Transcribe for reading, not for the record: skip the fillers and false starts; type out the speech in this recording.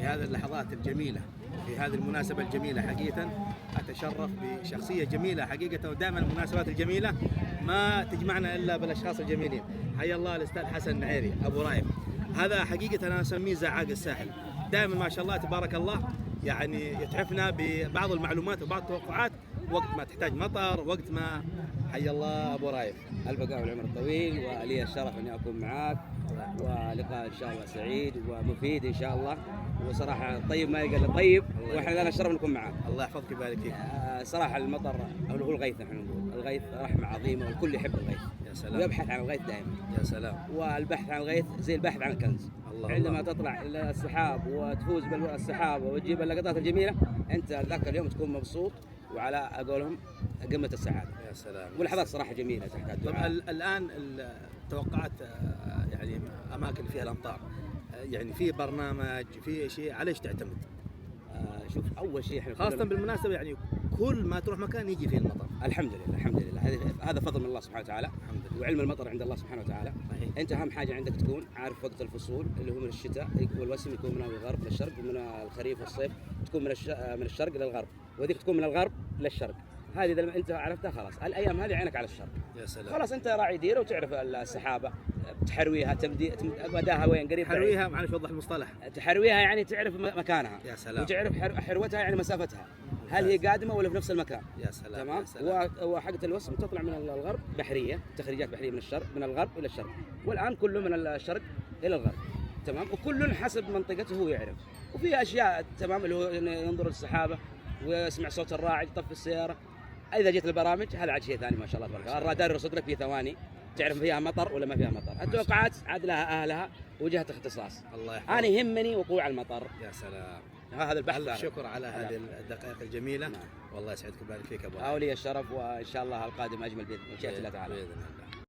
هذه اللحظات الجميلة، في هذه المناسبة الجميلة. حقيقة أتشرف بشخصية جميلة حقيقة، ودائما المناسبات الجميلة ما تجمعنا إلا بالأشخاص الجميلين. حيا الله الأستاذ حسن النعيري أبو رايف، هذا حقيقة أنا أسميه زعاق الساحل. دائما ما شاء الله تبارك الله يعني يتحفنا ببعض المعلومات وبعض التوقعات وقت ما تحتاج مطر، وقت ما. حيا الله أبو رايف. البقاء والعمر الطويل، ولي الشرف اني اكون معاك، ولقاء ان شاء الله سعيد ومفيد ان شاء الله. وصراحه طيب ما يقل طيب، واحنا لنا الشرف نكون معاك. الله يحفظك ويبارك فيك. صراحه المطر او هو الغيث، نحن نقول الغيث رحمه عظيمه، والكل يحب الغيث. يا سلام. ويبحث عن الغيث دائما. يا سلام. والبحث عن الغيث زي البحث عن الكنز. عندما تطلع السحاب وتفوز بالسحاب وتجيب اللقطات الجميله، انت ذاك اليوم تكون مبسوط وعلى اقولهم قمه السعاده. يا سلام. ولحظات صراحه جميله تحتاج. طب الان توقعات يعني اماكن فيها الامطار، يعني في برنامج، في شيء، على ايش تعتمد؟ شوف، اول شيء احنا خاصه بالمناسبه يعني كل ما تروح مكان يجي فيه المطر. الحمد لله الحمد لله، هذا فضل من الله سبحانه وتعالى. الحمد لله. وعلم المطر عند الله سبحانه وتعالى. صحيح. انت اهم حاجه عندك تكون عارف وقت الفصول اللي هو من الشتاء، والوسم يكون من الغرب للشرق، ومن الخريف والصيف تكون من الشرق للغرب، وذيك تكون من الغرب للشرق. هذه اذا انت عرفتها خلاص، الايام هذه عينك على الشرق. يا سلام. خلاص انت راعي ديره وتعرف السحابه، تحرويها مداها وين قريب. تحرويها، معلش وضح المصطلح. تحرويها يعني تعرف مكانها. يا سلام. وتعرف حروتها يعني مسافتها، هل هي قادمه ولا في نفس المكان. يا سلام. تمام. يا سلام. وحقة الوسم تطلع من الغرب بحريه، تخريجات بحريه من الشرق، من الغرب الى الشرق، والان كله من الشرق الى الغرب. تمام. وكل حسب منطقته هو يعرف. وفي اشياء تمام اللي هو ينظر للسحابه ويسمع صوت الراعي يطفي السياره. اذا جيت البرامج هذا عاد شيء ثاني ما شاء الله تبارك الله. الرادار يرصد لك في ثواني تعرف فيها مطر ولا ما فيها مطر. التوقعات عاد لها اهلها وجهه اختصاص. الله يحفظك. انا يهمني وقوع المطر. يا سلام. هذا البحث. ألف شكر على هذه الدقائق الجميلة. والله يسعدك ويبارك فيك أبو أولي الشرف، وإن شاء الله القادم أجمل بإذن الله تعالى. بإذن الله.